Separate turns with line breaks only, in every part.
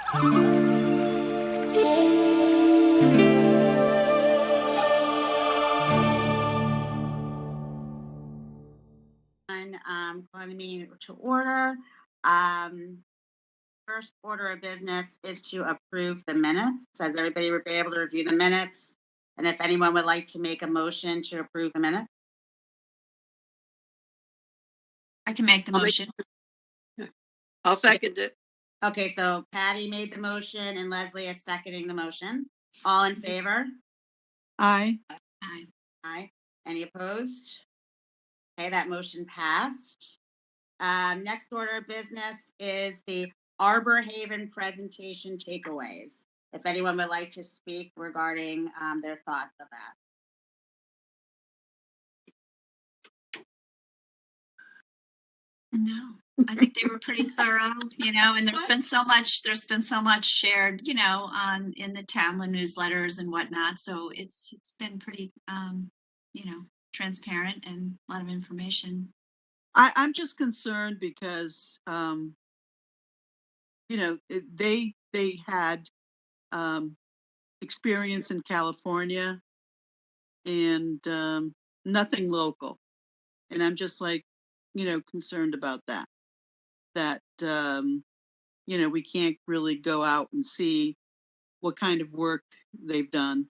Calling the meeting to order. Um, First order of business is to approve the minutes. Has everybody been able to review the minutes? And if anyone would like to make a motion to approve the minutes?
I can make the
I'll make-
motion.
I'll second it.
Okay, so Patty made the motion and Leslie is seconding the motion. All in favor?
Aye.
Aye.
Aye. Any opposed? Okay, that motion passed. Next order of business is the Arbor Haven presentation takeaways. If anyone would like to speak regarding their thoughts of that.
No, I think they were pretty thorough, and there's been so much shared, on in the Townland newsletters and whatnot. So it's been pretty, transparent and a lot of information.
I'm just concerned because, they had experience in California and nothing local. And I'm just like, concerned about that. That, we can't really go out and see what kind of work they've done.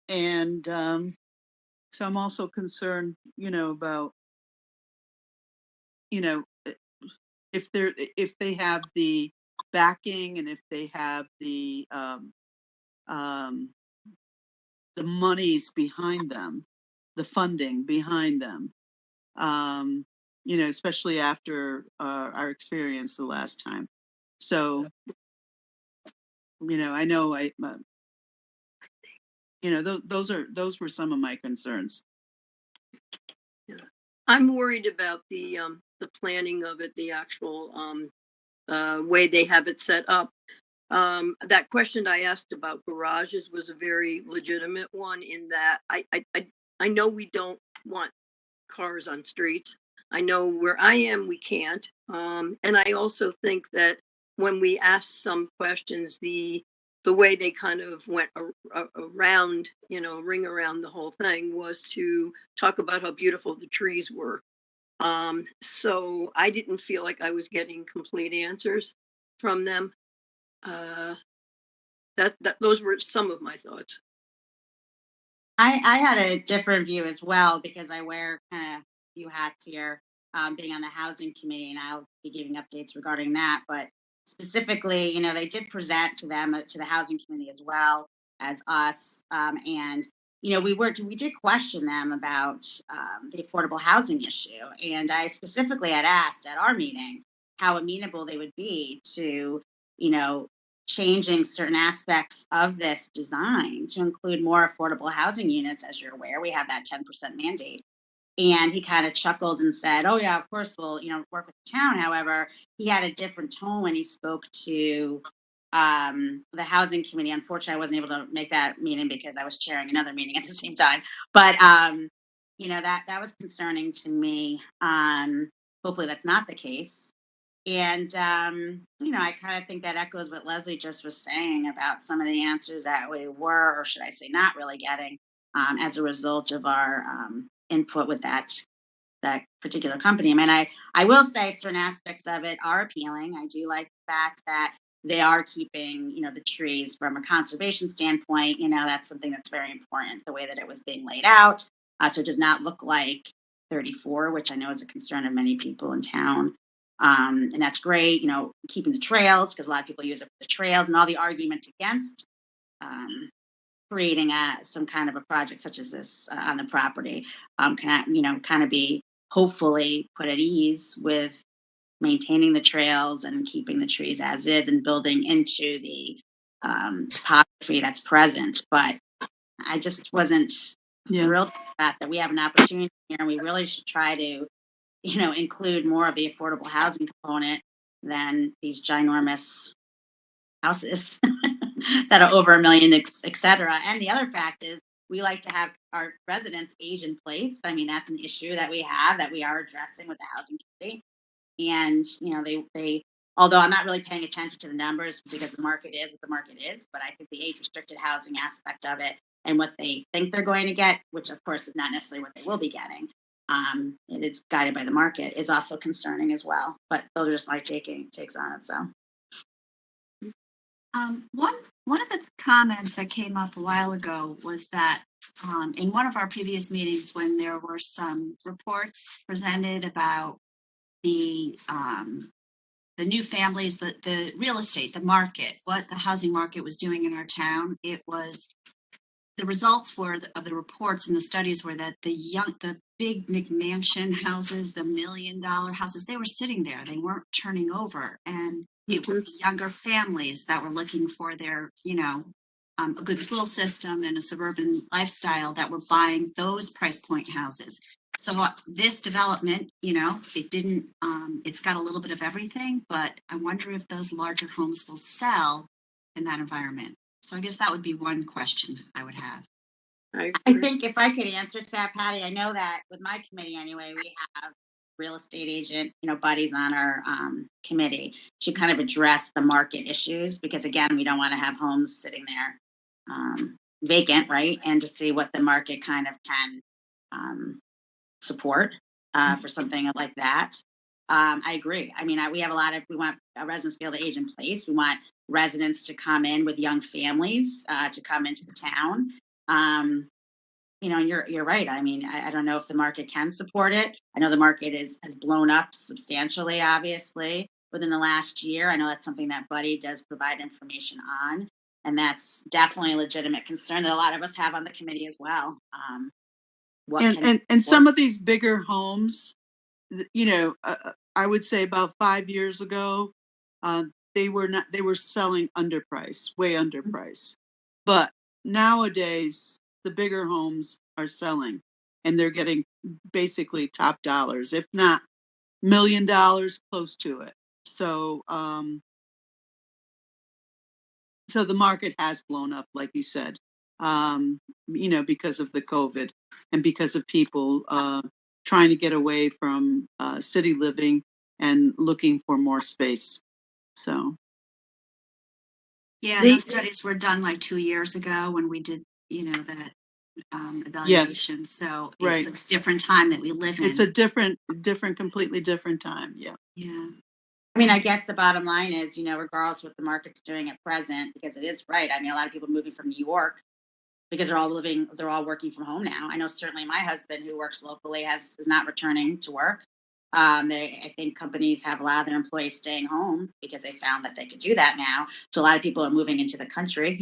And so I'm also concerned, about, if they have the backing and if they have the monies behind them, the funding behind them, especially after our experience the last time. So, I know those were some of my concerns.
I'm worried about the planning of it, the actual way they have it set up. That question I asked about garages was a very legitimate one in that I know we don't want cars on streets. I know where I am, we can't. And I also think that when we asked some questions, the way they kind of went around, ring around the whole thing was to talk about how beautiful the trees were. So I didn't feel like I was getting complete answers from them. Those were some of my thoughts.
I had a different view as well because I wear kind of a few hats here, being on the housing committee, and I'll be giving updates regarding that. But specifically, they did present to them to the housing committee as well as us, and we did question them about the affordable housing issue, and I specifically had asked at our meeting how amenable they would be to changing certain aspects of this design to include more affordable housing units. As you're aware, we have that 10% mandate. And he kind of chuckled and said, "Oh yeah, of course we'll, work with the town." However, he had a different tone when he spoke to the housing committee. Unfortunately, I wasn't able to make that meeting because I was chairing another meeting at the same time. But that was concerning to me. Hopefully that's not the case. And, I kind of think that echoes what Leslie just was saying about some of the answers that we were, or should I say, not really getting as a result of our input with that particular company. I mean, I will say certain aspects of it are appealing. I do like the fact that they are keeping, the trees from a conservation standpoint. That's something that's very important, the way that it was being laid out. So it does not look like 34, which I know is a concern of many people in town. And that's great, keeping the trails, because a lot of people use it for the trails, and all the arguments against creating some kind of a project such as this on the property can, kind of be hopefully put at ease with maintaining the trails and keeping the trees as is and building into the topography that's present. But I just wasn't thrilled with the fact that we have an opportunity here, and we really should try to include more of the affordable housing component than these ginormous houses that are over $1 million, et cetera. And the other fact is we like to have our residents age in place. I mean, that's an issue that we have that we are addressing with the housing committee. And, they although I'm not really paying attention to the numbers because the market is what the market is, but I think the age restricted housing aspect of it and what they think they're going to get, which of course is not necessarily what they will be getting, it is guided by the market, is also concerning as well. But those are just my takes on it. So
One of the comments that came up a while ago was that in one of our previous meetings, when there were some reports presented about the new families, the real estate, the market, what the housing market was doing in our town, it was the results were of the reports and the studies were that the big McMansion houses, the $1 million houses, they were sitting there. They weren't turning over. And it was the younger families that were looking for their, a good school system and a suburban lifestyle that were buying those price point houses. So this development, it didn't, it's got a little bit of everything, but I wonder if those larger homes will sell in that environment. So I guess that would be one question I would have.
I think if I could answer to that, Patty, I know that with my committee anyway, we have real estate agent, buddies on our committee to kind of address the market issues, because again, we don't want to have homes sitting there vacant, right? And to see what the market kind of can support for something like that. I agree. I mean, we have we want residents to be able to age in place. We want residents to come in with young families to come into the town. You're right. I mean, I don't know if the market can support it. I know the market has blown up substantially, obviously, within the last year. I know that's something that Buddy does provide information on, and that's definitely a legitimate concern that a lot of us have on the committee as well.
And some of these bigger homes, I would say about 5 years ago, they were selling underpriced, way underpriced. But nowadays, the bigger homes are selling and they're getting basically top dollars, if not $1 million, close to it. So, so the market has blown up, like you said, because of the COVID and because of people trying to get away from city living and looking for more space. So.
Yeah, those studies were done like 2 years ago when we did, that evaluation.
Yes.
So
Right.
It's a different time that we live in.
It's a different, completely different time. Yeah.
Yeah.
I mean, I guess the bottom line is, regardless of what the market's doing at present, because it is right. I mean, a lot of people moving from New York because they're all working from home now. I know certainly my husband, who works locally, is not returning to work. I think companies have allowed their employees staying home because they found that they could do that now. So a lot of people are moving into the country,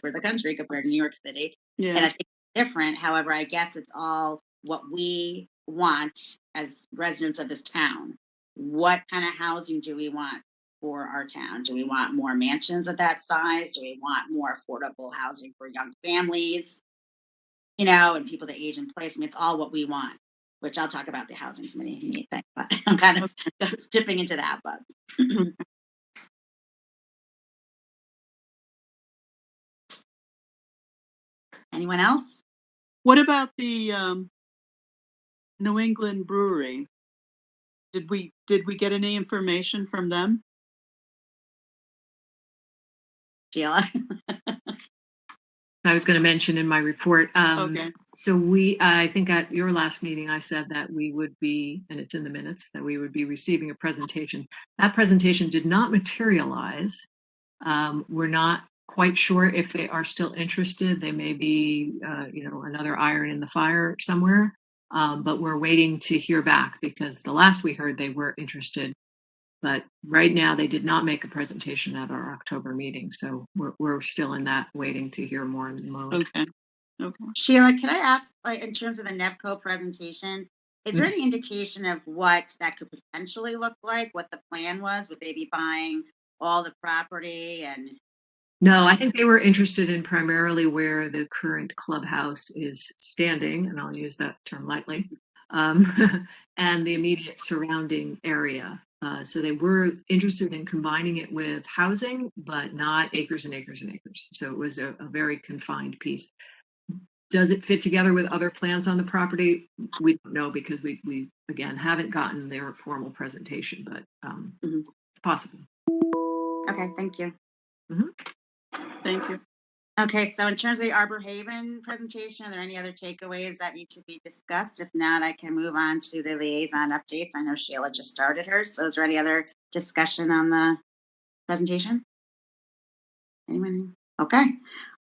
for the country compared to New York City.
Yeah.
And I think it's different. However, I guess it's all what we want as residents of this town. What kind of housing do we want for our town? Do we want more mansions of that size? Do we want more affordable housing for young families, and people to age in place? I mean, it's all what we want, which I'll talk about the housing committee if you need things, but I'm kind of dipping into that. But anyone else?
What about the New England Brewery? Did we get any information from them?
Sheila?
I was going to mention in my report.
Okay.
So I think at your last meeting, I said that we would be, and it's in the minutes, that we would be receiving a presentation. That presentation did not materialize. We're not quite sure if they are still interested. They may be, another iron in the fire somewhere. But we're waiting to hear back because the last we heard they were interested. But right now they did not make a presentation at our October meeting. So we're still in that waiting to hear more mode.
Okay.
Sheila, can I ask, in terms of the NEPCO presentation, is there any indication of what that could potentially look like? What the plan was? Would they be buying all the property? And
no, I think they were interested in primarily where the current clubhouse is standing, and I'll use that term lightly, and the immediate surrounding area. So they were interested in combining it with housing, but not acres and acres and acres. So it was a very confined piece. Does it fit together with other plans on the property? We don't know because we again haven't gotten their formal presentation, but it's possible.
Okay, thank you.
Thank you.
Okay, so in terms of the Arbor Haven presentation, are there any other takeaways that need to be discussed? If not, I can move on to the liaison updates. I know Sheila just started hers, so is there any other discussion on the presentation? Anyone? Okay.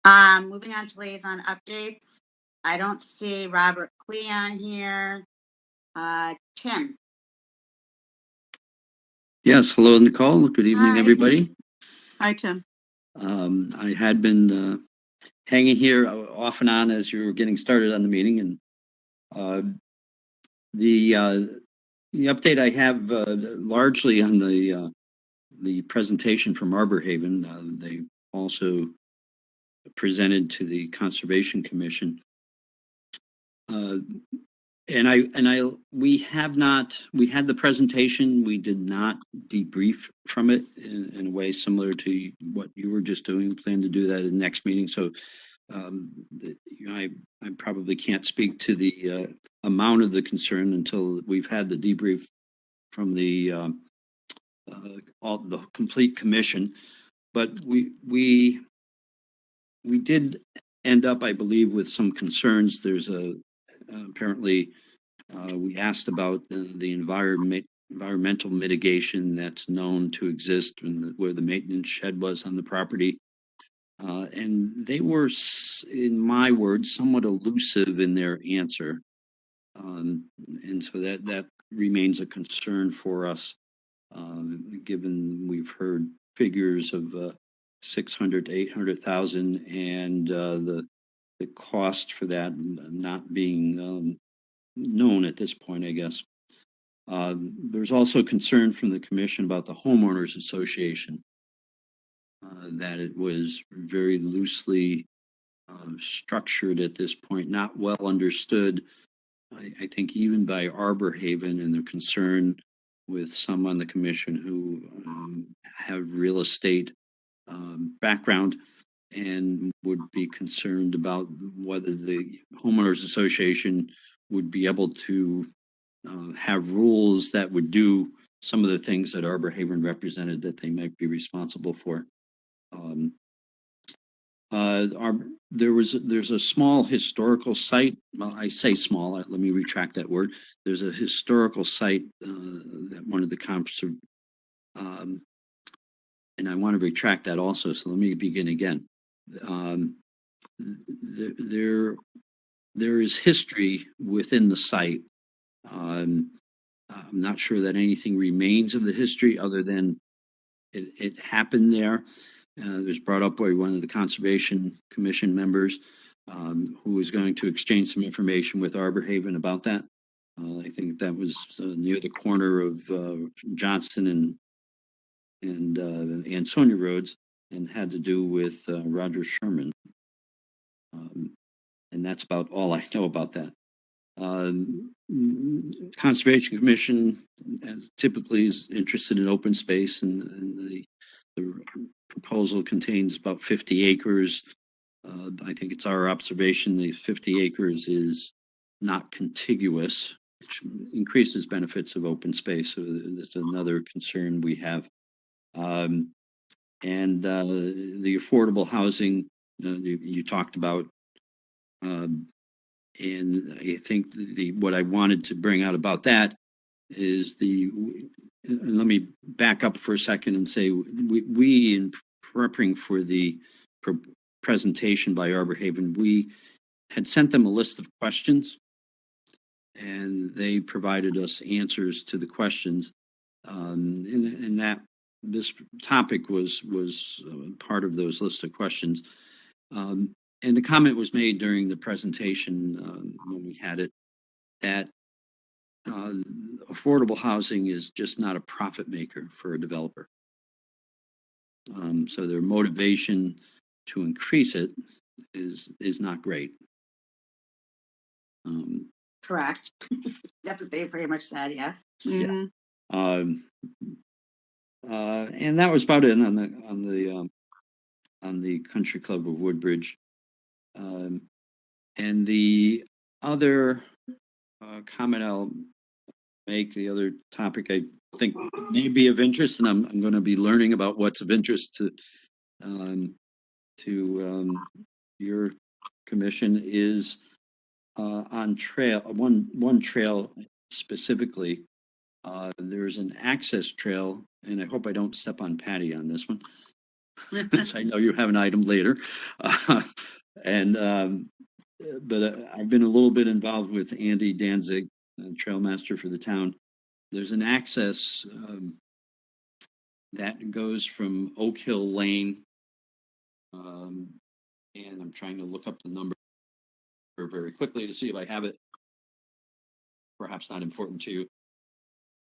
Moving on to liaison updates. I don't see Robert Clee on here. Tim.
Yes, hello, Nicole. Good evening,
Hi.
everybody.
Hi, Tim.
I had been hanging here off and on as you were getting started on the meeting, and the update I have largely on the presentation from Arbor Haven. They also presented to the Conservation Commission. We had the presentation. We did not debrief from it in a way similar to what you were just doing. We plan to do that in the next meeting. So I probably can't speak to the amount of the concern until we've had the debrief from all the complete commission. But we did end up, I believe, with some concerns. There's apparently we asked about the environmental mitigation that's known to exist where the maintenance shed was on the property. And they were, in my words, somewhat elusive in their answer. And so that remains a concern for us, given we've heard figures of 600 to 800,000 and the cost for that not being known at this point, I guess. There's also concern from the commission about the homeowners association, that it was very loosely structured at this point, not well understood. I think even by Arbor Haven, and the concern with some on the commission who have real estate background and would be concerned about whether the homeowners association would be able to have rules that would do some of the things that Arbor Haven represented that they might be responsible for. There's a small historical site. Well, I say small. Let me retract that word. There's a historical site that one of the and I want to retract that also. So let me begin again. There is history within the site. I'm not sure that anything remains of the history other than it happened there. It was brought up by one of the Conservation Commission members who was going to exchange some information with Arbor Haven about that. I think that was near the corner of Johnson and Ansonia Roads, and had to do with Roger Sherman. And that's about all I know about that. Conservation Commission typically is interested in open space, and the proposal contains about 50 acres. I think it's our observation the 50 acres is not contiguous, which increases benefits of open space. So that's another concern we have. And the affordable housing you talked about. And I think what I wanted to bring out about that is let me back up for a second and say we in preparing for the presentation by Arbor Haven, we had sent them a list of questions, and they provided us answers to the questions. And that this topic was part of those list of questions. And the comment was made during the presentation when we had it that affordable housing is just not a profit maker for a developer. So their motivation to increase it is not great.
Correct. That's what they pretty much said. Yes.
Mm-hmm.
And that was about it on the Country Club of Woodbridge. And the other comment I'll make, the other topic I think may be of interest, and I'm going to be learning about what's of interest to your commission is on trail, one trail specifically. There's an access trail, and I hope I don't step on Patty on this one. Because I know you have an item later. But I've been a little bit involved with Andy Danzig, trail master for the town. There's an access that goes from Oak Hill Lane. And I'm trying to look up the number very quickly to see if I have it. Perhaps not important to you.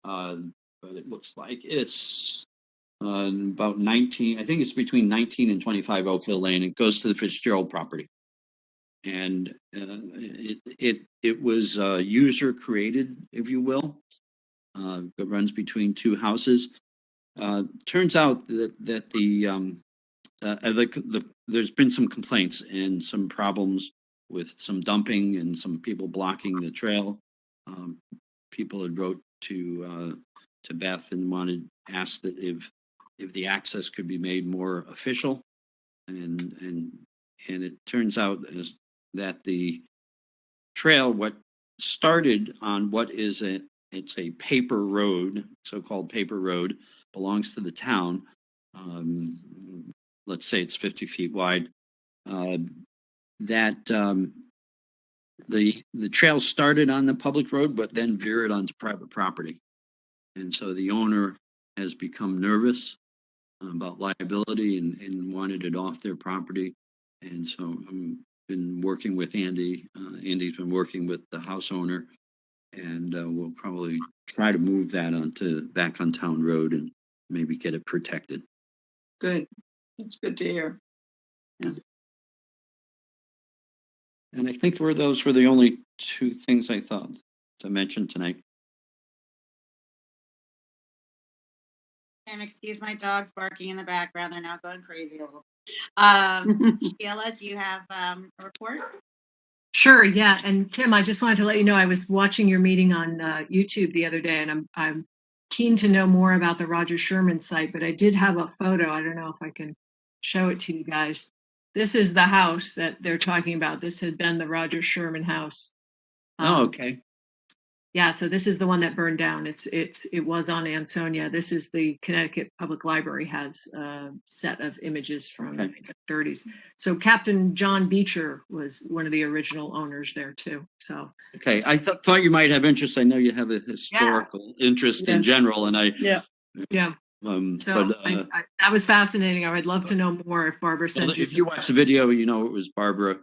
But it looks like it's about 19, I think it's between 19 and 25 Oak Hill Lane. It goes to the Fitzgerald property. And it was user created, if you will. It runs between two houses. Turns out that there's been some complaints and some problems with some dumping and some people blocking the trail. People had wrote to Beth and asked that if the access could be made more official, and it turns out that the trail, what started on what is it's a paper road, so-called paper road, belongs to the town. Let's say it's 50 feet wide. The trail started on the public road, but then veered onto private property. And so the owner has become nervous about liability and wanted it off their property. And so I've been working with Andy. Andy's been working with the house owner, and we'll probably try to move that back on town road and maybe get it protected.
Good. It's good to hear. Yeah.
And I think those were the only two things I thought to mention tonight.
And excuse my dogs barking in the background. They're now going crazy a little. Sheila, do you have a report?
Sure, yeah. And Tim, I just wanted to let you know I was watching your meeting on YouTube the other day, and I'm keen to know more about the Roger Sherman site, but I did have a photo. I don't know if I can show it to you guys. This is the house that they're talking about. This had been the Roger Sherman house.
Okay.
Yeah, so this is the one that burned down. It was on Ansonia. This is the Connecticut Public Library has a set of images from the 1930s. So Captain John Beecher was one of the original owners there too. So
okay, I thought you might have interest. I know you have a historical interest in general, and
yeah. So
but
that was fascinating. I would love to know more if Barbara sent you.
If you watch the video, you know it was Barbara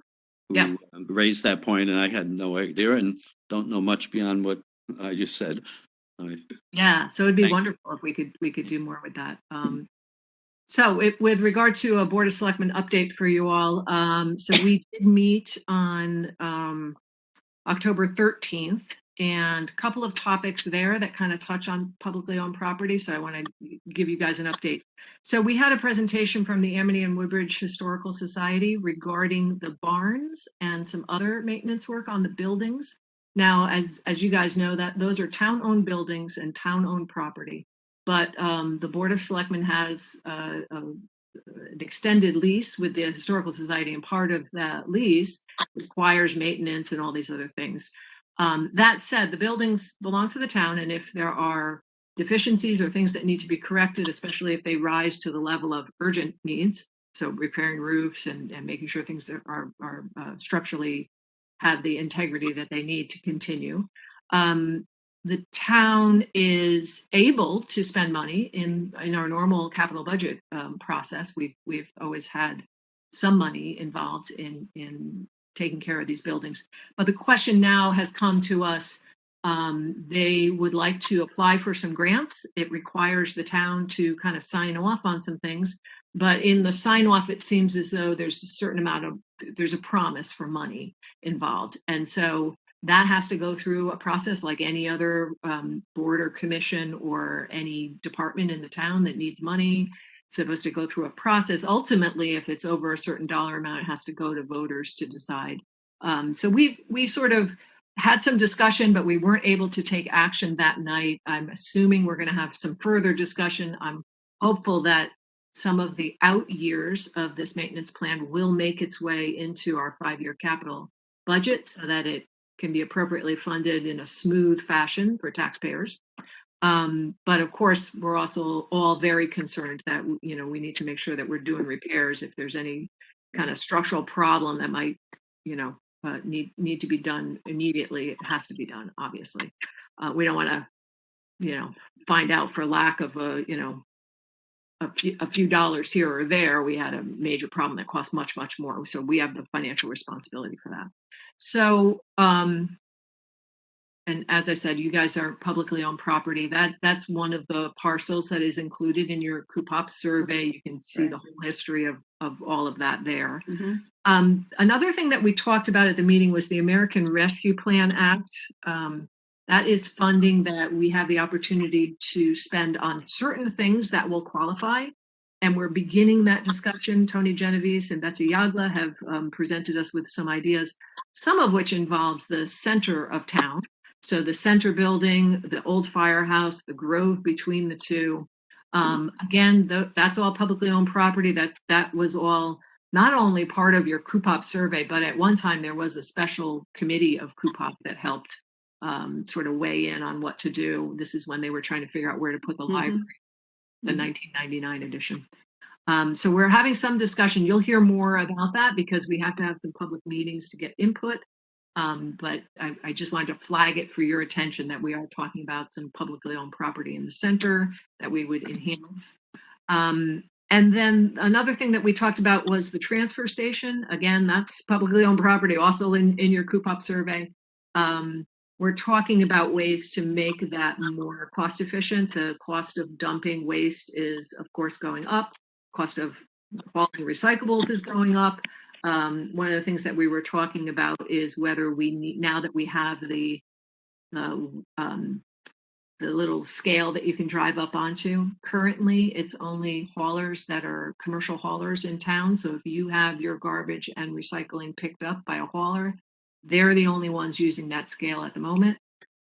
who raised that point, and I had no idea and don't know much beyond what I just said.
Yeah, so it'd be wonderful if we could do more with that. So with regard to a Board of Selectmen update for you all, so we did meet on October 13th, and a couple of topics there that kind of touch on publicly owned property. So I want to give you guys an update. So we had a presentation from the Amity and Woodbridge Historical Society regarding the barns and some other maintenance work on the buildings. Now, as you guys know, that those are town-owned buildings and town-owned property, but the Board of Selectmen has an extended lease with the Historical Society, and part of that lease requires maintenance and all these other things. That said, the buildings belong to the town, and if there are deficiencies or things that need to be corrected, especially if they rise to the level of urgent needs, so repairing roofs and making sure things are structurally have the integrity that they need to continue. The town is able to spend money in our normal capital budget process. We've always had some money involved in taking care of these buildings. But the question now has come to us. They would like to apply for some grants. It requires the town to kind of sign off on some things. But in the sign off, it seems as though there's a certain amount of, there's a promise for money involved. And so that has to go through a process like any other board or commission or any department in the town that needs money. It's supposed to go through a process. Ultimately, if it's over a certain dollar amount, it has to go to voters to decide. So we sort of had some discussion, but we weren't able to take action that night. I'm assuming we're going to have some further discussion. I'm hopeful that some of the out years of this maintenance plan will make its way into our 5-year capital budget so that it can be appropriately funded in a smooth fashion for taxpayers. But of course, we're also all very concerned that, you know, we need to make sure that we're doing repairs. If there's any kind of structural problem that might, you know, need to be done immediately, it has to be done, obviously. We don't want to, you know, find out for lack of you know, a few dollars here or there, we had a major problem that cost much, much more. So we have the financial responsibility for that. So, and as I said, you guys are publicly owned property. That's one of the parcels that is included in your Cupop survey. You can see the whole history of all of that there. Another thing that we talked about at the meeting was the American Rescue Plan Act. That is funding that we have the opportunity to spend on certain things that will qualify. And we're beginning that discussion. Tony Genovese and Betsy Yagla have presented us with some ideas, some of which involves the center of town. So the center building, the old firehouse, the grove between the two. Again, that's all publicly owned property. That was all not only part of your Cupop survey, but at one time there was a special committee of Cupop that helped sort of weigh in on what to do. This is when they were trying to figure out where to put the library, the 1999 edition. So we're having some discussion. You'll hear more about that because we have to have some public meetings to get input. But I just wanted to flag it for your attention that we are talking about some publicly owned property in the center that we would enhance. And then another thing that we talked about was the transfer station. Again, that's publicly owned property, also in your Cupop survey. We're talking about ways to make that more cost efficient. The cost of dumping waste is, of course, going up. Cost of hauling recyclables is going up. One of the things that we were talking about is whether we need, now that we have the little scale that you can drive up onto. Currently, it's only haulers that are commercial haulers in town. So if you have your garbage and recycling picked up by a hauler, they're the only ones using that scale at the moment.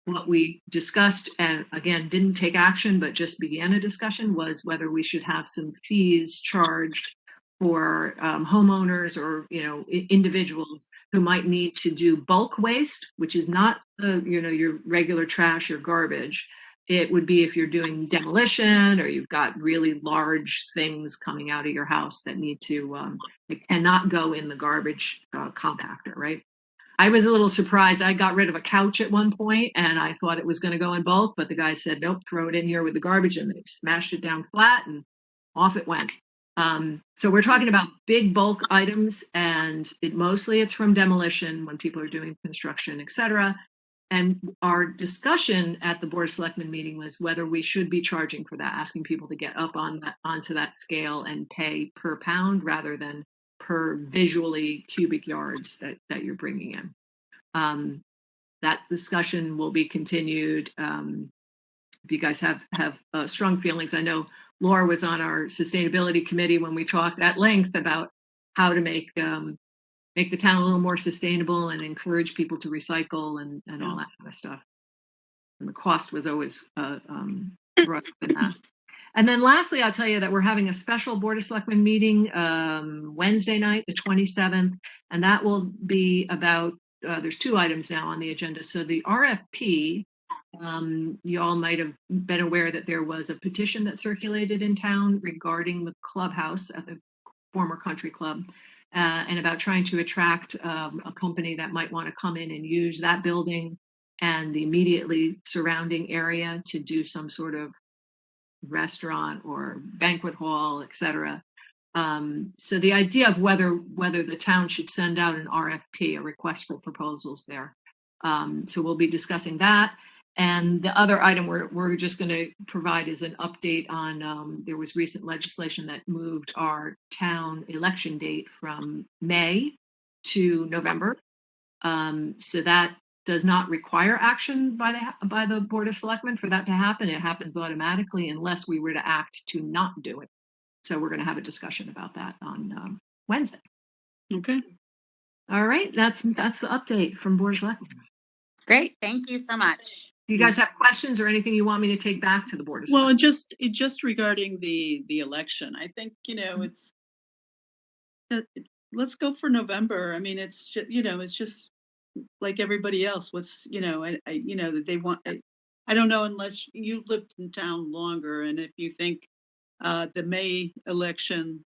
What we discussed, and again, didn't take action, but just began a discussion, was whether we should have some fees charged for homeowners or, you know, individuals who might need to do bulk waste, which is not the, you know, your regular trash or garbage. It would be if you're doing demolition or you've got really large things coming out of your house that need to, it cannot go in the garbage compactor, right? I was a little surprised. I got rid of a couch at one point and I thought it was going to go in bulk, but the guy said, nope, throw it in here with the garbage, and they smashed it down flat and off it went. So we're talking about big bulk items, and mostly it's from demolition when people are doing construction, et cetera. And our discussion at the Board of Selectmen meeting was whether we should be charging for that, asking people to get up onto that scale and pay per pound rather than per visually cubic yards that you're bringing in. That discussion will be continued. If you guys have strong feelings, I know Laura was on our sustainability committee when we talked at length about how to make the town a little more sustainable and encourage people to recycle and all that kind of stuff. And the cost was always brought up in that. And then lastly, I'll tell you that we're having a special Board of Selectmen meeting Wednesday night, the 27th, and that will be about, there's 2 items now on the agenda. So the RFP, you all might have been aware that there was a petition that circulated in town regarding the clubhouse at the former country club, and about trying to attract a company that might want to come in and use that building and the immediately surrounding area to do some sort of restaurant or banquet hall, etc. So the idea of whether the town should send out an RFP, a request for proposals there. So we'll be discussing that. And the other item we're just going to provide is an update on, there was recent legislation that moved our town election date from May to November. So that does not require action by the Board of Selectmen for that to happen. It happens automatically unless we were to act to not do it. So we're going to have a discussion about that on Wednesday.
Okay.
All right, that's the update from Board of Selectmen.
Great. Thank you so much.
Do you guys have questions or anything you want me to take back to the Board of
Well,
Selectmen?
and just regarding the election, I think, it's, let's go for November. I mean, it's just, it's just like everybody else. What's, that they want, I don't know unless you've lived in town longer and if you think the May election,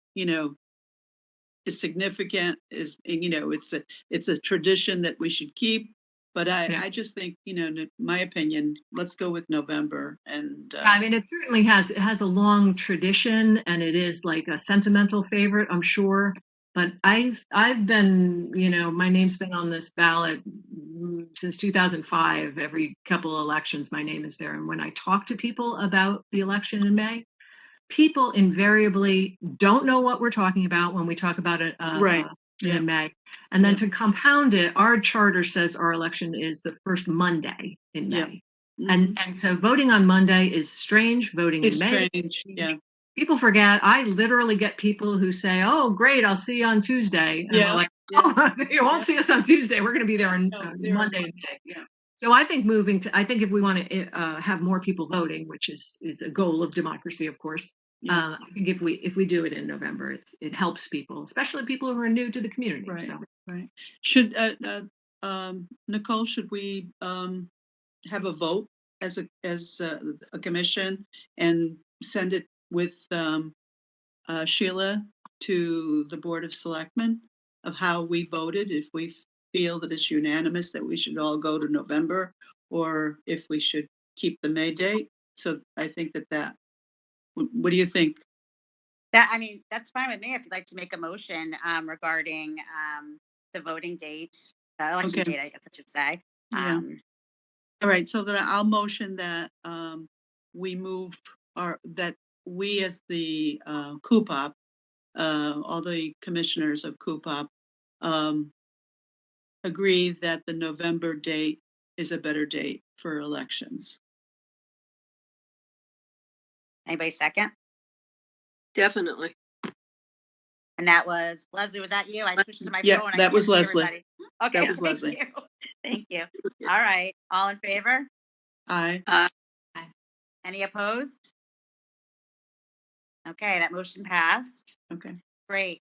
is significant, it's a tradition that we should keep. But
Yeah.
I just think, in my opinion, let's go with November and
I mean, it certainly has, a long tradition and it is like a sentimental favorite, I'm sure. But I've been, my name's been on this ballot since 2005. Every couple of elections, my name is there. And when I talk to people about the election in May, people invariably don't know what we're talking about when we talk about it
right. Yeah.
in May. And then
Yeah.
to compound it, our charter says our election is the first Monday in
Yeah.
May.
Mhm.
And so voting on Monday is strange. Voting
It's
in May is
strange.
strange.
Yeah.
People forget. I literally get people who say, "Oh, great, I'll see you on Tuesday," and we're
Yeah.
like,
Yeah.
"Oh, you won't see us on Tuesday. We're going to be there on
No, they're on
Monday."
Yeah.
So I think I think if we want to have more people voting, which is a goal of democracy, of course,
Yeah.
I think if we do it in November, it helps people, especially people who are new to the community.
Right.
So
Right. Should Nicole, should we have a vote as a commission and send it with Sheila to the Board of Selectmen of how we voted, if we feel that it's unanimous that we should all go to November, or if we should keep the May date? So I think what do you think?
I mean, that's fine with me if you'd like to make a motion regarding the voting date, election
Okay.
date, I guess I should say.
Yeah. All right, so then I'll motion that we move that we as the Cupop, all the commissioners of Cupop, agree that the November date is a better date for elections.
Anybody second?
Definitely.
And that was Leslie. Was that you? I switched to my
Yeah,
phone. I
that
can't
was
see
Leslie.
everybody. Okay,
That was
thank
Leslie.
you. Thank you. All right. All in favor?
Aye.
Any opposed? Okay, that motion passed.
Okay.
Great.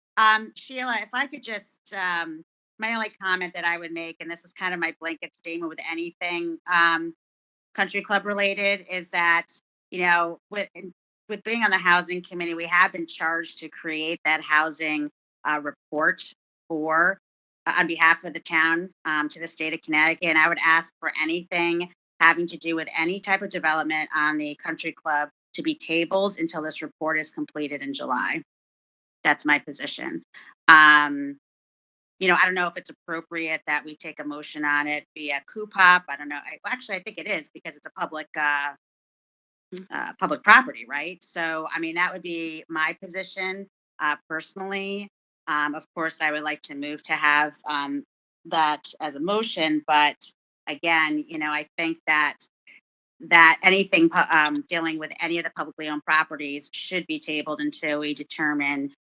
Sheila, if I could just, my only comment that I would make, and this is kind of my blanket statement with anything country club related, is that, with being on the housing committee, we have been charged to create that housing report for on behalf of the town to the state of Connecticut. And I would ask for anything having to do with any type of development on the country club to be tabled until this report is completed in July. That's my position. I don't know if it's appropriate that we take a motion on it via Cupop. I don't know. Actually, I think it is because it's a public property, right? So, I mean, that would be my position personally. Of course, I would like to move to have that as a motion, but again, I think that anything dealing with any of the publicly owned properties should be tabled until we determine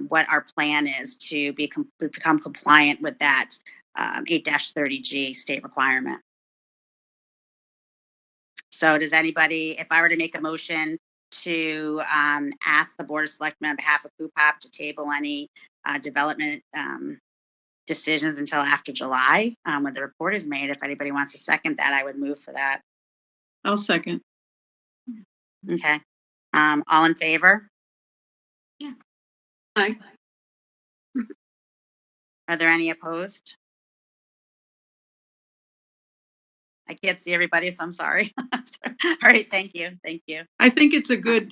what our plan is to become compliant with that 8-30G state requirement. So does anybody, if I were to make a motion to ask the Board of Selectmen on behalf of Cupop to table any development decisions until after July when the report is made, if anybody wants to second that, I would move for that.
I'll second.
Okay. All in favor?
Aye.
Are there any opposed? I can't see everybody, so I'm sorry. All right, thank you. Thank you.
I think it's a good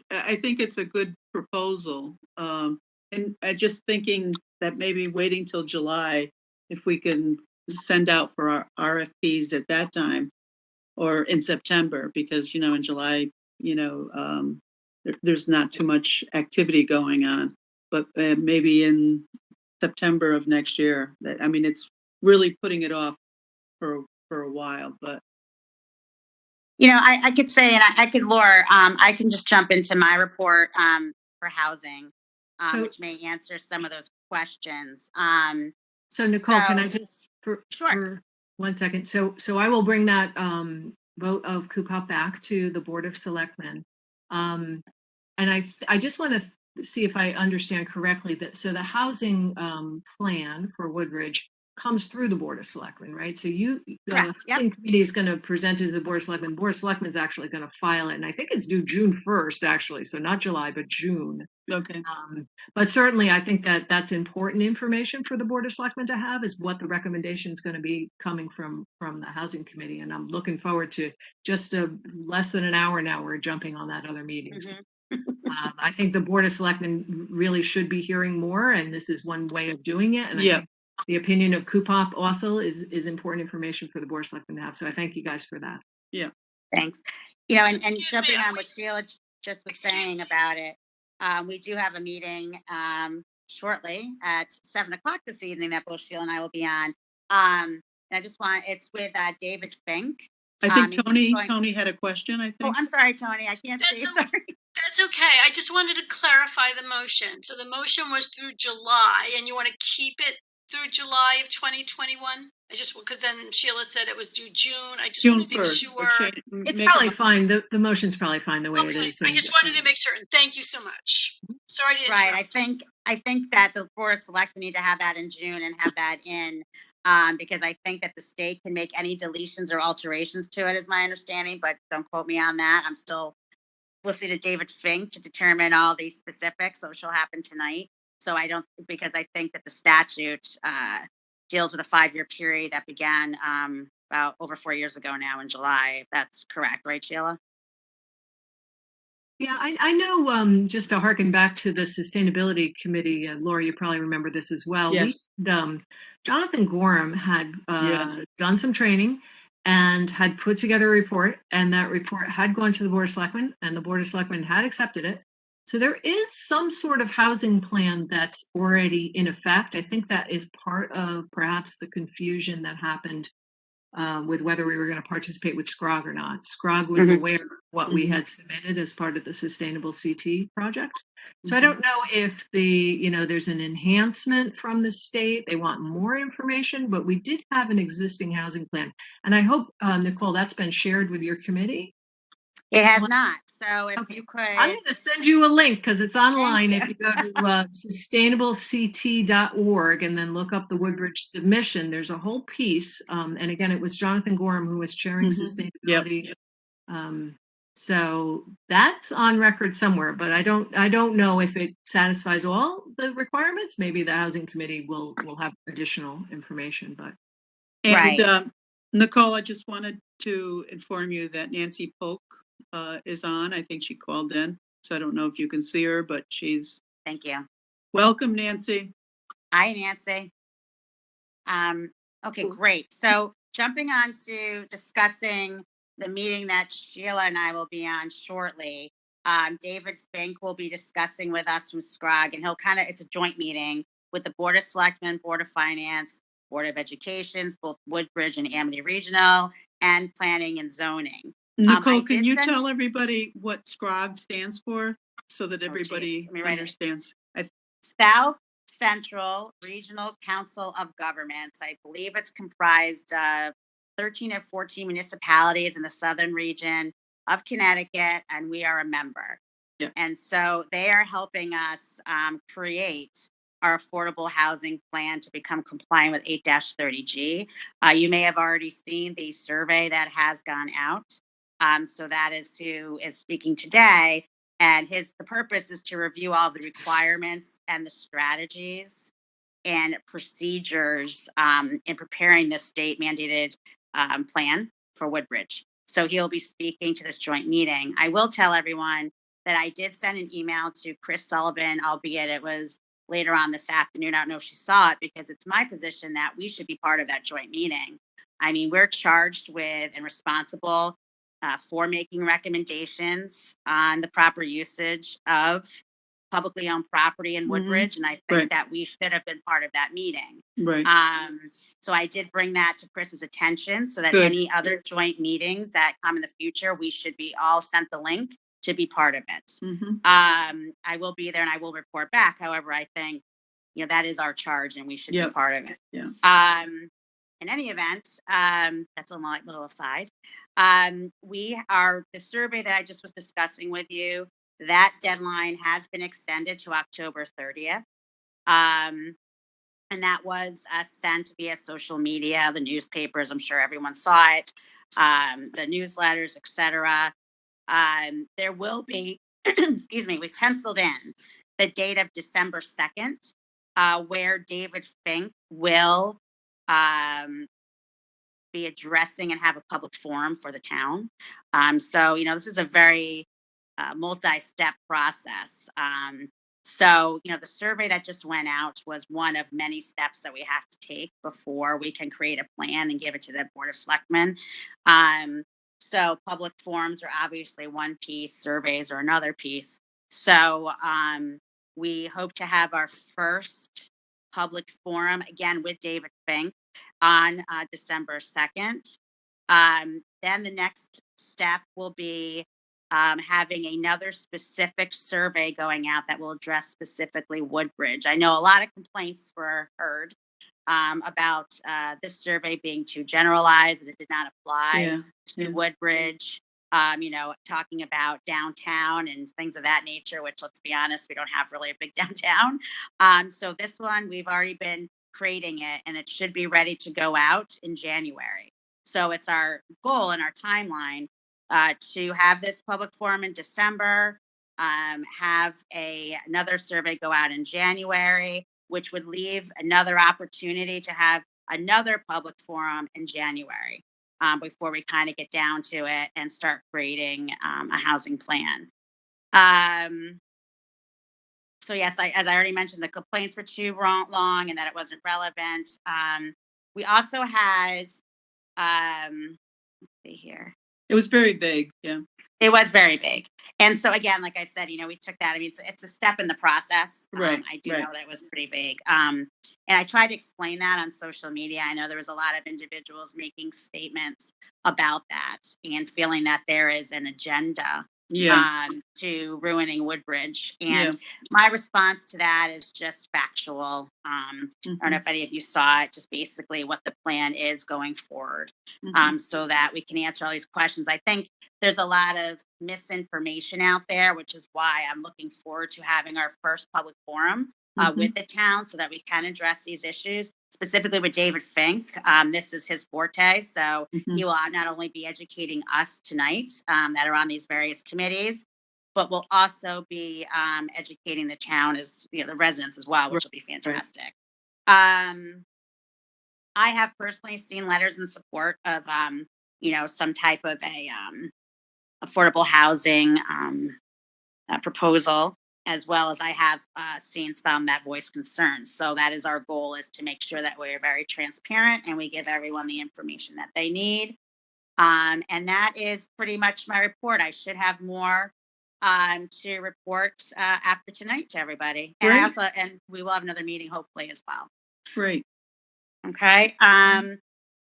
proposal. And I just thinking that maybe waiting till July, if we can send out for our RFPs at that time or in September, because, in July, there's not too much activity going on, but maybe in September of next year. I mean, it's really putting it off for a while, but
I could say, and I could, Laura, I can just jump into my report for housing,
So-
which may answer some of those questions.
So Nicole, can I
So-
just
Sure.
for One second. So I will bring that vote of Cupop back to the Board of Selectmen. And I just want to see if I understand correctly that so the housing plan for Woodridge comes through the Board of Selectmen, right? So the
Correct, yep.
housing committee is going to present it to the Board of Selectmen. Board of Selectmen is actually going to file it, and I think it's due June 1st, actually. So not July, but June.
Okay.
But certainly, I think that that's important information for the Board of Selectmen to have, is what the recommendation is going to be coming from the Housing Committee. And I'm looking forward to just less than an hour now. We're jumping on that other meeting. So, I think the Board of Selectmen really should be hearing more, and this is one way of doing it. And I think the opinion of Cupop also is important information for the Board of Selectmen to have. So I thank you guys for that.
Yeah.
Thanks. And
Excuse
jumping
me,
on what Sheila just was saying about it, we do have a meeting shortly at 7:00 this evening that both Sheila and I will be on. And I just it's with David Fink.
I think Tony had a question, I
Oh,
think.
I'm sorry, Tony. I can't see.
That's
Sorry.
That's okay. I just wanted to clarify the motion. So the motion was through July, and you want to keep it through July of 2021? Because then Sheila said it was due June. I just
June
want to make
1st.
sure.
It's probably fine. The motion's probably fine the way it
Okay,
is.
I just wanted to make certain. Thank you so much. Sorry to interrupt.
Right. I think that the Board of Selectmen need to have that in June and have that in because I think that the state can make any deletions or alterations to it, is my understanding, but don't quote me on that. I'm still listening to David Fink to determine all these specifics, so it shall happen tonight. So because I think that the statute deals with a 5-year period that began about over 4 years ago now in July, if that's correct, right, Sheila?
Yeah, I know, just to harken back to the Sustainability Committee, Laura, you probably remember this as well.
Yes.
Jonathan Gorham had
Yes.
done some training and had put together a report, and that report had gone to the Board of Selectmen, and the Board of Selectmen had accepted it. So there is some sort of housing plan that's already in effect. I think that is part of perhaps the confusion that happened with whether we were going to participate with SCROG or not. SCROG was aware of what we had submitted as part of the Sustainable CT project. So I don't know if there's an enhancement from the state. They want more information, but we did have an existing housing plan. And I hope, Nicole, that's been shared with your committee.
It has not. So if you could.
I'm going to send you a link because it's online. If you go to sustainablect.org and then look up the Woodbridge submission, there's a whole piece. And again, it was Jonathan Gorham who was chairing sustainability. So that's on record somewhere, but I don't know if it satisfies all the requirements. Maybe the housing committee will have additional information, but.
And Nicole, I just wanted to inform you that Nancy Polk is on. I think she called in, so I don't know if you can see her, but she's.
Thank you.
Welcome, Nancy.
Hi, Nancy. Okay, great. So jumping on to discussing the meeting that Sheila and I will be on shortly. David Fink will be discussing with us from SCROG, and it's a joint meeting with the Board of Selectmen, Board of Finance, Board of Education, both Woodbridge and Amity Regional, and Planning and Zoning.
Nicole, can you tell everybody what SCROG stands for so that everybody understands?
South Central Regional Council of Governments. I believe it's comprised of 13 or 14 municipalities in the southern region of Connecticut, and we are a member.
Yeah.
And so they are helping us create our affordable housing plan to become compliant with 8-30G. You may have already seen the survey that has gone out. So that is who is speaking today. And the purpose is to review all the requirements and the strategies and procedures in preparing the state mandated plan for Woodbridge. So he'll be speaking to this joint meeting. I will tell everyone that I did send an email to Chris Sullivan, albeit it was later on this afternoon. I don't know if she saw it, because it's my position that we should be part of that joint meeting. I mean, we're charged with and responsible for making recommendations on the proper usage of publicly owned property in Woodbridge. And I think that we should have been part of that meeting.
Right.
So I did bring that to Chris's attention so that any other joint meetings that come in the future, we should be all sent the link to be part of it. I will be there and I will report back. However, I think, that is our charge and we should be part of it.
Yeah.
in any event, that's a little aside. The survey that I just was discussing with you, that deadline has been extended to October 30th. Um, and that was sent via social media, the newspapers. I'm sure everyone saw it, the newsletters, etc. There will be, excuse me, we've penciled in the date of December 2nd, where David Fink will um, be addressing and have a public forum for the town. So, this is a very multi-step process. The survey that just went out was one of many steps that we have to take before we can create a plan and give it to the Board of Selectmen. Public forums are obviously one piece, surveys are another piece. We hope to have our first public forum again with David Fink on December 2nd. Then the next step will be having another specific survey going out that will address specifically Woodbridge. I know a lot of complaints were heard about this survey being too generalized and it did not apply to Woodbridge. Talking about downtown and things of that nature, which, let's be honest, we don't have really a big downtown. So this one, we've already been creating it and it should be ready to go out in January. So it's our goal and our timeline to have this public forum in December, have another survey go out in January, which would leave another opportunity to have another public forum in January before we kind of get down to it and start creating a housing plan. So yes, as I already mentioned, the complaints were too long and that it wasn't relevant. We also had, let's see here.
It was very vague. Yeah.
It was very vague. And so again, like I said, we took that. I mean, it's a step in the process.
Right.
I do know that it was pretty vague. And I tried to explain that on social media. I know there was a lot of individuals making statements about that and feeling that there is an agenda to ruining Woodbridge. And my response to that is just factual. I don't know if any of you saw it, just basically what the plan is going forward, so that we can answer all these questions. I think there's a lot of misinformation out there, which is why I'm looking forward to having our first public forum with the town so that we can address these issues, specifically with David Fink. This is his forte. So he will not only be educating us tonight that are on these various committees, but will also be educating the town as the residents as well, which will be fantastic. I have personally seen letters in support of some type of a affordable housing proposal, as well as I have seen some that voice concerns. So that is our goal, is to make sure that we're very transparent and we give everyone the information that they need. And that is pretty much my report. I should have more to report after tonight to everybody. And and we will have another meeting hopefully as well.
Great.
Okay.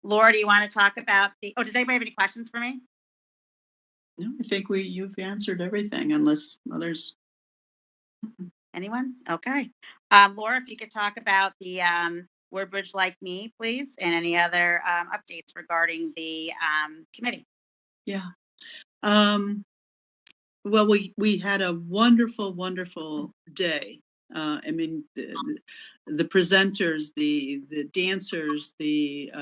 Laura, do you want to talk about does anybody have any questions for me?
No, I think you've answered everything, unless others.
Anyone? Okay. Laura, if you could talk about the Woodbridge Like Me, please, and any other updates regarding the committee.
Yeah. Well, we had a wonderful, wonderful day. I mean, the presenters, the dancers, the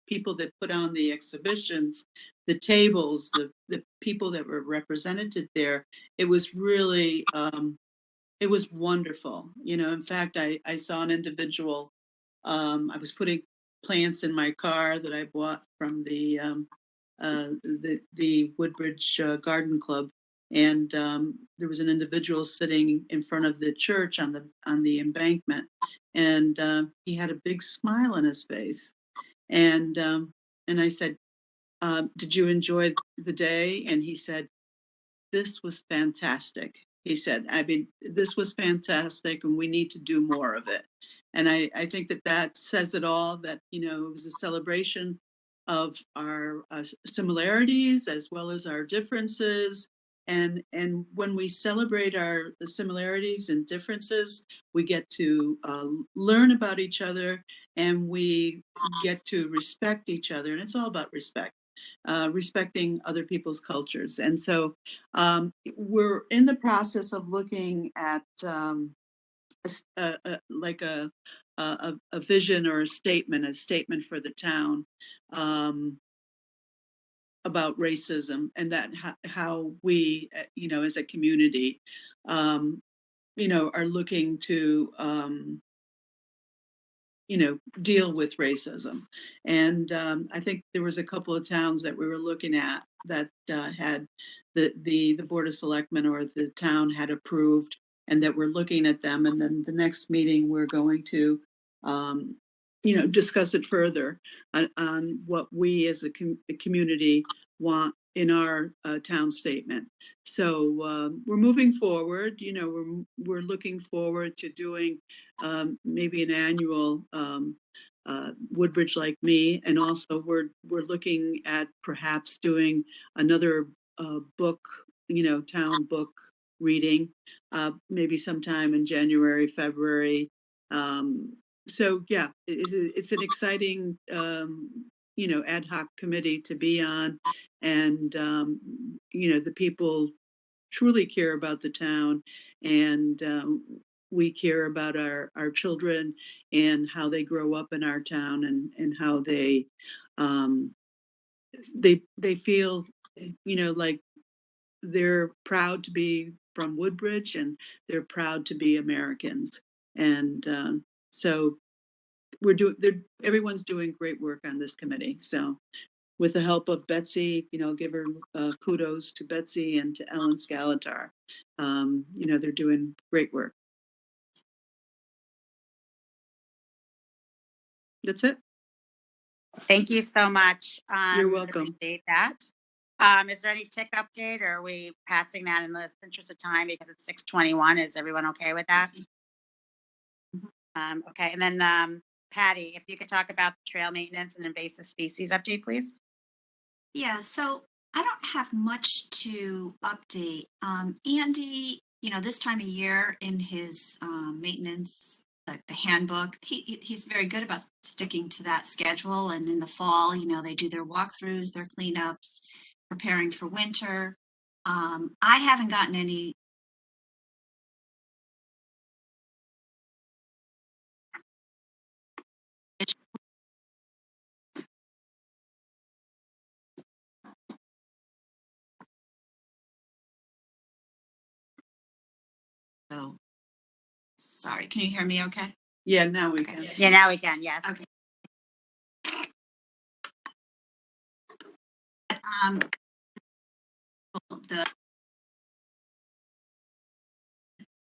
people that put on the exhibitions, the tables, the people that were represented there. It was really, it was wonderful. In fact, I saw an individual. I was putting plants in my car that I bought from the Woodbridge Garden Club. And there was an individual sitting in front of the church on the embankment, and he had a big smile on his face. And I said, "Did you enjoy the day?" And he said, "This was fantastic." He said, "I mean, this was fantastic, and we need to do more of it." And I think that says it all. That it was a celebration of our similarities as well as our differences. and when we celebrate the similarities and differences, we get to learn about each other, and we get to respect each other. And it's all about respect, respecting other people's cultures. And so we're in the process of looking at like a vision or a statement for the town. About racism, and that how we, as a community, are looking to, deal with racism. And I think there was a couple of towns that we were looking at that had the Board of Selectmen or the town had approved, and that we're looking at them. And then the next meeting, we're going to, discuss it further on what we as a community want in our town statement. So we're moving forward. We're looking forward to doing maybe an annual Woodbridge Like Me, and also we're looking at perhaps doing another book, town book reading, maybe sometime in January, February. So yeah, it's an exciting ad hoc committee to be on, and the people truly care about the town, and we care about our children and how they grow up in our town, and how um, they feel, like they're proud to be from Woodbridge, and they're proud to be Americans. And so everyone's doing great work on this committee. So with the help of Betsy, give her kudos to Betsy and to Ellen Scalatar. They're doing great work. That's it.
Thank you so much.
You're
I
welcome.
appreciate that. Is there any tick update, or are we passing that in the interest of time because it's 6:21? Is everyone okay with that? Okay, and then Patty, if you could talk about the trail maintenance and invasive species update, please.
Yeah, so I don't have much to update. Andy, this time of year in his maintenance, the handbook, he's very good about sticking to that schedule. And in the fall, they do their walkthroughs, their cleanups, preparing for winter. I haven't gotten any. So, sorry, can you hear me okay?
Yeah, now we
Okay.
can.
Yeah, now we can. Yes.
Okay. Um,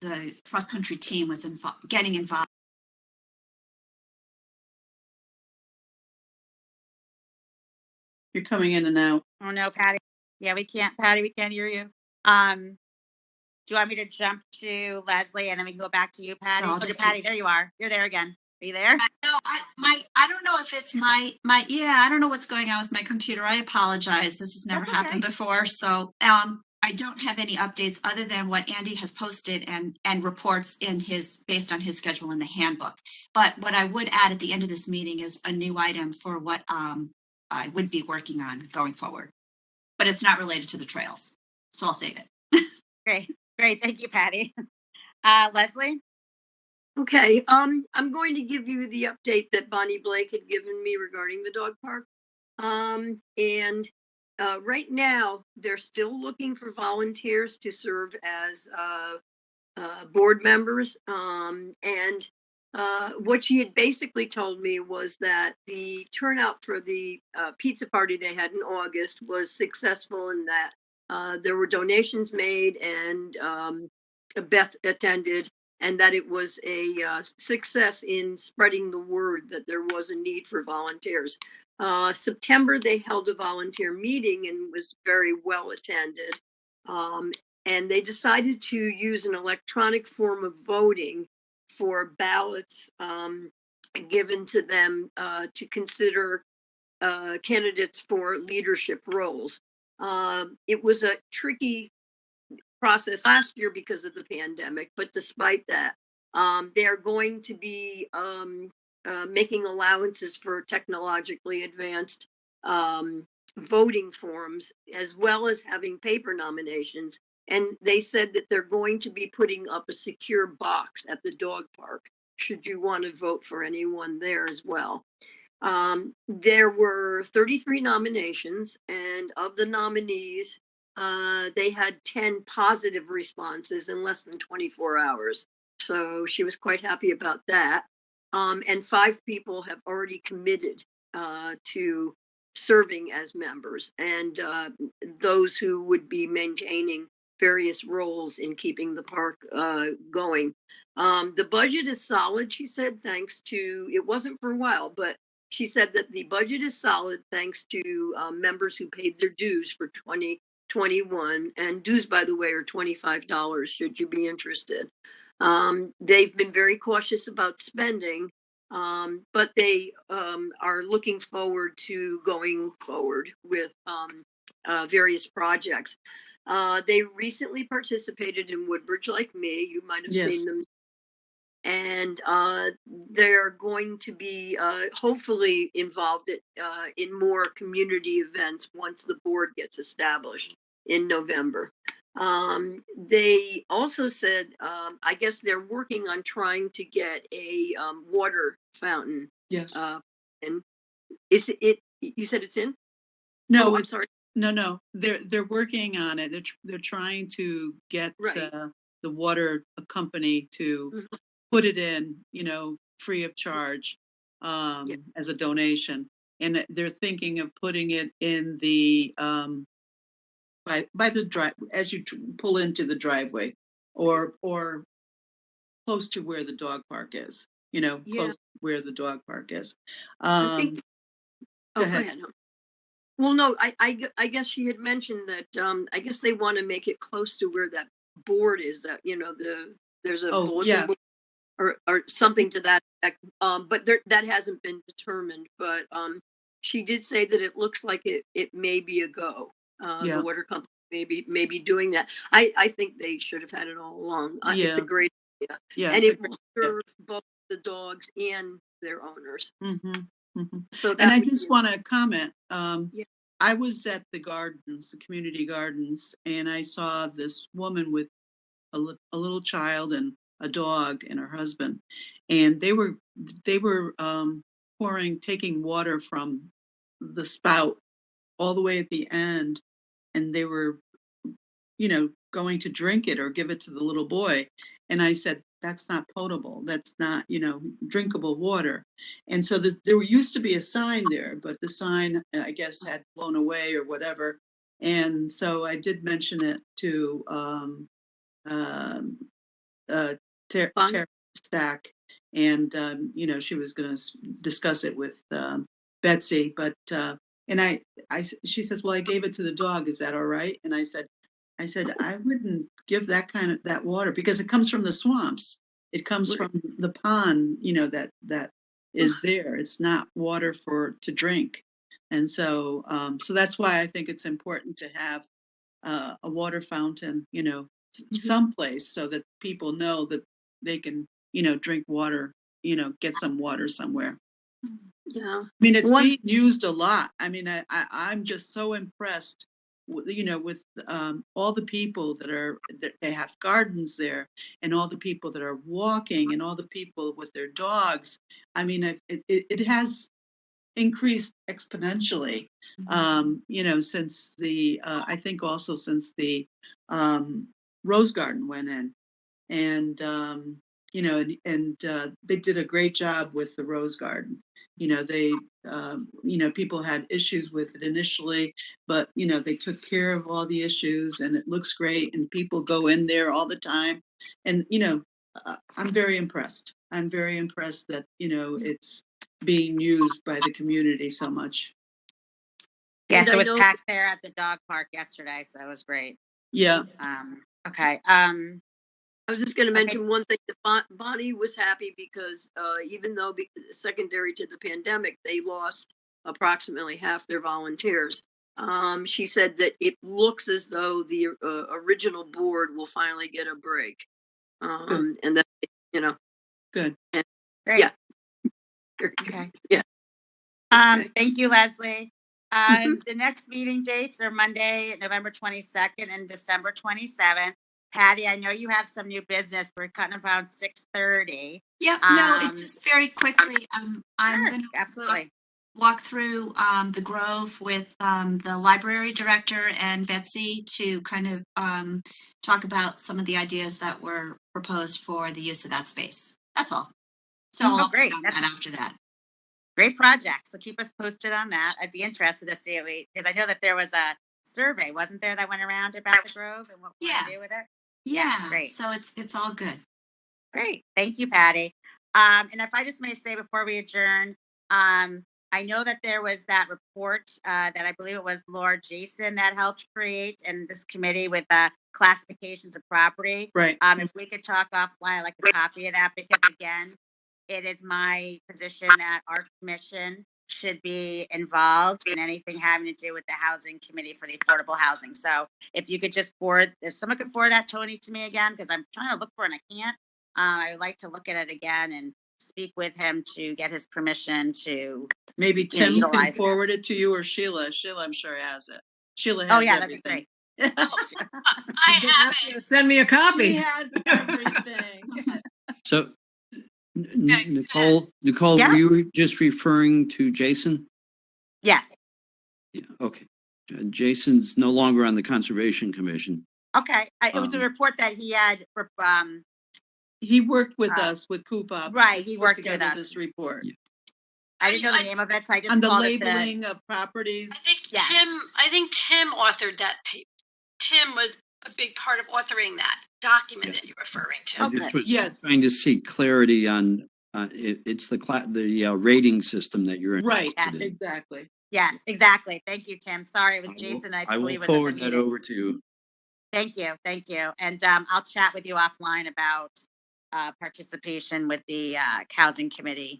the cross country team was getting involved.
You're coming in and out.
Oh no, Patty. Yeah, we can't. Patty, we can't hear you. Do you want me to jump to Leslie and then we can go back to you, Patty?
So I'll
Oh, to
just
Patty, there you are. You're there again. Are you there?
No, I don't know if it's I don't know what's going on with my computer. I apologize. This has never
That's okay.
happened before. So I don't have any updates other than what Andy has posted and reports based on his schedule in the handbook. But what I would add at the end of this meeting is a new item for what I would be working on going forward. But it's not related to the trails. So I'll save it.
Great. Thank you, Patty. Leslie?
Okay, I'm going to give you the update that Bonnie Blake had given me regarding the dog park. And right now, they're still looking for volunteers to serve as board members. And what she had basically told me was that the turnout for the pizza party they had in August was successful, in that there were donations made, and Beth attended, and that it was a success in spreading the word that there was a need for volunteers. September, they held a volunteer meeting and was very well attended. And they decided to use an electronic form of voting for ballots given to them to consider candidates for leadership roles. It was a tricky process last year because of the pandemic, but despite that, they're going to be making allowances for technologically advanced voting forms, as well as having paper nominations. And they said that they're going to be putting up a secure box at the dog park, should you want to vote for anyone there as well. There were 33 nominations, and of the nominees, they had 10 positive responses in less than 24 hours. So she was quite happy about that. And 5 people have already committed to serving as members, and those who would be maintaining various roles in keeping the park going. The budget is solid, she said, thanks to, it wasn't for a while, but she said that the budget is solid thanks to members who paid their dues for 2021. And dues, by the way, are $25 should you be interested. They've been very cautious about spending, but they are looking forward to going forward with various projects. They recently participated in Woodbridge Like Me. You might have
Yes.
seen them. And they're going to be hopefully involved in more community events once the board gets established in November. They also said, I guess they're working on trying to get a water fountain.
Yes.
And is it? You said it's in?
No,
I'm sorry.
No. They're working on it. They're trying to get
Right.
the water company to
Mhm.
put it in, free of charge,
Yeah.
as a donation. And they're thinking of putting it in the by the drive as you pull into the driveway, or close to where the dog park is.
Yeah.
Close to where the dog park is.
I think.
Go
Go
ahead.
ahead. Well, no, I guess she had mentioned that I guess they want to make it close to where that board is, that there's a
Oh,
bulletin
yeah.
board or something to that effect. But that hasn't been determined. But she did say that it looks like it may be a go.
Yeah.
The water company may be doing that. I think they should have had it all along. It's a
Yeah.
great idea,
Yeah.
and
it's a
it will
great idea.
serve both the dogs and their owners.
Mhm, mhm.
So
And
that
I
would
just
be-
want to comment.
Yeah.
I was at the gardens, the community gardens, and I saw this woman with a little child and a dog and her husband, and they were taking water from the spout all the way at the end, and they were going to drink it or give it to the little boy. And I said, that's not potable. That's not, drinkable water. And so there used to be a sign there, but the sign, I guess, had blown away or whatever. And so I did mention it to um,
Fun.
Tara Stack, and she was going to discuss it with Betsy, but and she says, well, I gave it to the dog. Is that all right? And I said, I wouldn't give that water because it comes from the swamps. It comes
Right.
from the pond, that is there. It's not water to drink. And so, so that's why I think it's important to have a water fountain, someplace so that people know that they can, drink water, get some water somewhere.
Yeah.
I mean, it's
One-
being used a lot. I mean, I'm just so impressed with all the people that they have gardens there, and all the people that are walking, and all the people with their dogs. I mean, it has increased exponentially, since I think also since the Rose Garden went in, and they did a great job with the Rose Garden. They people had issues with it initially, but they took care of all the issues, and it looks great, and people go in there all the time, and I'm very impressed. I'm very impressed that it's being used by the community so much.
Yes,
And
it
I
was
know-
packed there at the dog park yesterday, so it was great.
Yeah.
Okay.
I was just going to
Okay.
mention one thing. Bonnie was happy because even though secondary to the pandemic, they lost approximately half their volunteers. She said that it looks as though the original board will finally get a break. And that, you know,
Good.
Great.
Yeah. very good.
Okay.
Yeah. Okay.
Thank you, Leslie. The next meeting dates are Monday, November 22nd and December 27th. Patty, I know you have some new business. We're cutting around 6:30.
Yep, no, it's just very quickly, I'm
Sure,
gonna
absolutely.
walk through the Grove with the library director and Betsy to kind of talk about some of the ideas that were proposed for the use of that space. That's all. So
Oh,
I'll
great.
update on
That's
that after that.
Great project. So keep us posted on that. I'd be interested to see it because I know that there was a survey, wasn't there, that went around about the Grove and what we want
Yeah.
to do with it?
Yeah,
Great.
so it's all good.
Great. Thank you, Patty. And if I just may say before we adjourn, I know that there was that report that I believe it was Laura Jason that helped create and this committee with classifications of property.
Right.
If we could talk offline, I'd like a copy of that because again, it is my position that our commission should be involved in anything having to do with the housing committee for the affordable housing. So if you could just forward, if someone could forward that, Tony, to me again, because I'm trying to look for it and I can't. I would like to look at it again and speak with him to get his permission to.
Maybe
You know,
Tim can
utilize it.
forward it to you or Sheila. Sheila, I'm sure has it. Sheila has
Oh yeah, that'd be
everything.
great.
I have it.
Send me a
She
copy.
has everything.
So
Okay,
Nicole,
Yeah.
were you just referring to Jason?
Yes.
Yeah, okay. Jason's no longer on the Conservation Commission.
Okay. It was a report that he had.
He worked with us with Cupop.
Right, he
put
worked with
together
us.
This report
Yeah.
I didn't know the name of it, so I just
on the
called it
labeling of properties.
Yeah.
I think Tim authored that paper. Tim was a big part of authoring that document
Yeah.
that you're referring
I
to.
just was
Yes.
trying to see clarity on it's the rating system that you're
Right.
interested in.
Exactly.
Yes, exactly. Thank you, Tim. Sorry, it was Jason. I
I will
believe was at the
forward that
meeting.
over to you.
Thank you, and I'll chat with you offline about participation with the housing committee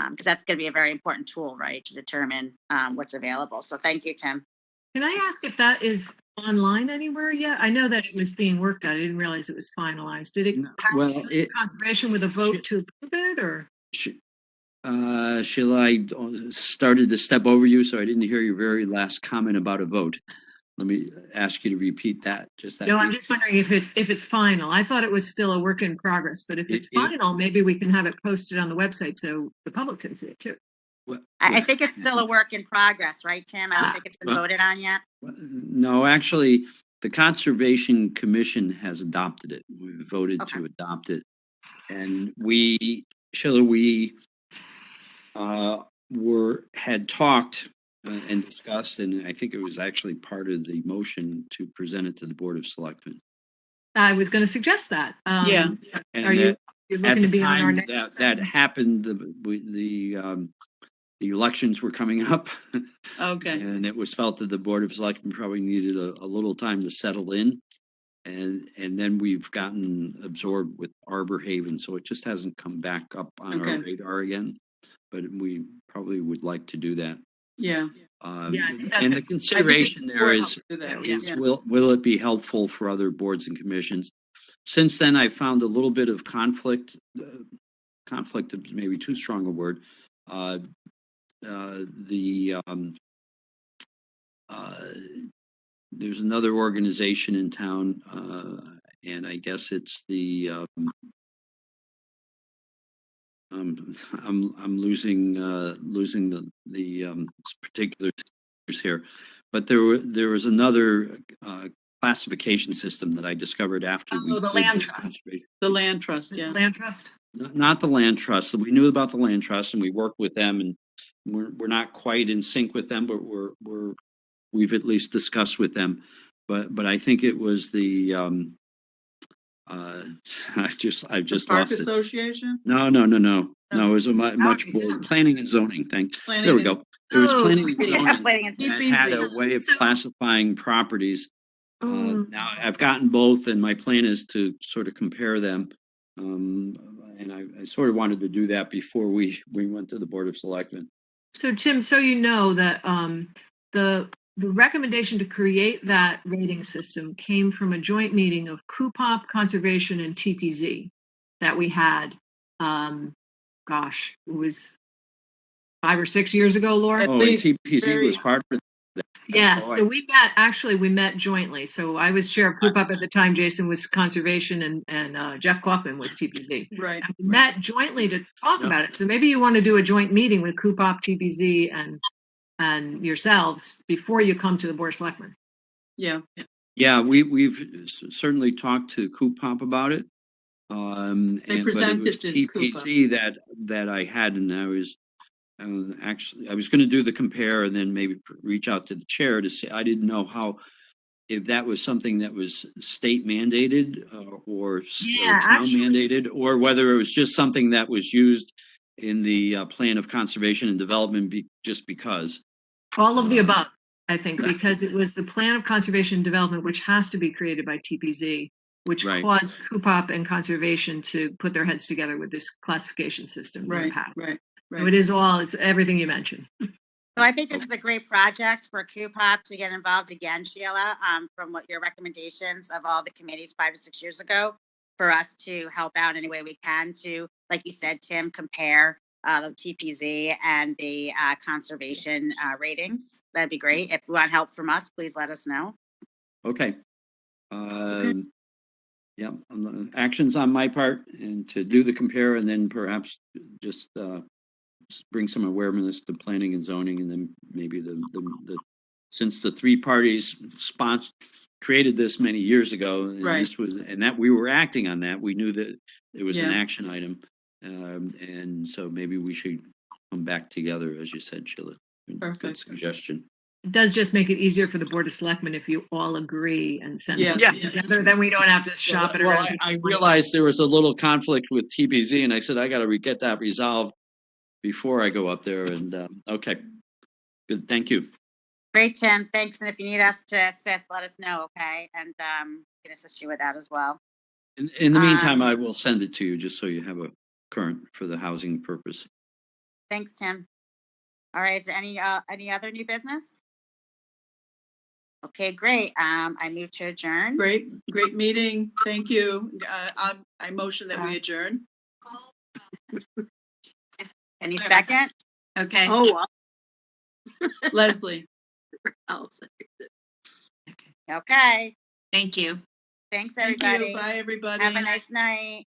because that's going to be a very important tool, right, to determine what's available. So thank you, Tim.
Can I ask if that is online anywhere yet? I know that it was being worked on. I didn't realize it was finalized. Did it
No,
pass
well,
through conservation with a vote to approve it or?
Sheila, I started to step over you, so I didn't hear your very last comment about a vote. Let me ask you to repeat that. Just that.
No, I'm
piece.
just wondering if it's final. I thought it was still a work in progress, but if it's
It-
final, maybe we can have it posted on the website so the public can see it too.
Well,
I
yeah.
think it's still a work in progress, right, Tim? I don't think it's been
Well-
voted on yet.
No, actually, the Conservation Commission has adopted it. We voted
Okay.
to adopt it. And Sheila, we had talked and discussed, and I think it was actually part of the motion to present it to the Board of Selectmen.
I was going to suggest that.
Yeah.
And
Are you
that-
you're
at
looking
the
to be on our
time
next?
that happened, the elections were coming up.
Okay.
And it was felt that the Board of Selectmen probably needed a little time to settle in. And then we've gotten absorbed with Arbor Haven, so it just hasn't come back up on our
Okay.
radar again. But we probably would like to do that.
Yeah.
Yeah, I think that's
And
a-
the consideration there is
Yeah.
will it be helpful for other boards and commissions? Since then, I found a little bit of conflict. Conflict is maybe too strong a word. There's another organization in town, and I guess it's the. I'm losing the particulars here, but there was another classification system that I discovered after we
Oh, the
did
land
this
trust.
conservation.
The land trust. Yeah.
Land trust?
Not the land trust. We knew about the land trust and we worked with them, and we're not quite in sync with them, but we've at least discussed with them. But I think it was the I've just
Park
lost it.
Association.
No. It was a much
it's
more planning and zoning thing.
Planning
There we
and-
go. It was
Oh,
planning and
Yeah,
zoning
waiting and
Keep
that
busy.
had a way of
So-
classifying properties.
Oh.
Now I've gotten both, and my plan is to sort of compare them. And I sort of wanted to do that before we went to the Board of Selectmen.
So Tim, so you know that the the recommendation to create that rating system came from a joint meeting of Cupop, Conservation, and TPZ that we had. Gosh, it was 5 or 6 years ago, Laura.
At
Oh, and
least
TPC was part of it.
Yes,
Oh,
so we met jointly. So I was chair of Cupop at the time. Jason was Conservation, and Jeff Kaufman was TPZ.
right.
And we met jointly to talk
Yeah.
about it. So maybe you want to do a joint meeting with Cupop, TPZ, and yourselves before you come to the Board of Selectmen.
Yeah.
Yeah, we've certainly talked to Cupop about it.
They
But it
presented
was
to
TPC that I had, and I was actually, I was going to do the compare and then maybe reach out to the chair to say, I didn't know if that was something that was state mandated or
Yeah,
town
actually-
mandated, or whether it was just something that was used in the plan of conservation and development just because.
All of the above, I think, because it was the plan of conservation and development, which has to be created by TPZ, which
Right.
caused Cupop and conservation to put their heads together with this classification system. in the
Right,
past.
right,
So
right.
it's everything you mentioned.
So I think this is a great project for Cupop to get involved again, Sheila, from what your recommendations of all the committees 5 to 6 years ago, for us to help out any way we can to, like you said, Tim, compare the TPZ and the conservation ratings. That'd be great. If you want help from us, please let us know.
Okay. Yeah, actions on my part and to do the compare and then perhaps just bring some awareness to planning and zoning, and then maybe the since the three parties created this many years ago, and
Right.
this was, and that we were acting on that, we knew that it was an
Yeah.
action item. And so maybe we should come back together, as you said, Sheila. Good
Perfect.
suggestion.
It does just make it easier for the Board of Selectmen if you all agree and send
Yeah.
something
Yeah.
together, then we don't have to shop it
Well,
around.
I realized there was a little conflict with TBZ, and I said, I got to get that resolved before I go up there. And okay, good. Thank you.
Great, Tim. Thanks. And if you need us to assist, let us know, okay? And we can assist you with that as well.
In the meantime, I will send it to you just so you have a current for the housing purpose.
Thanks, Tim. All right. Is there any other new business? Okay, great. I move to adjourn.
Great meeting. Thank you. I motion that we adjourn.
Any
Sorry.
second?
Okay.
Oh,
Leslie.
I'll say it.
Okay.
Thank you.
Thanks,
Thank
everybody.
you. Bye, everybody.
Have a nice night.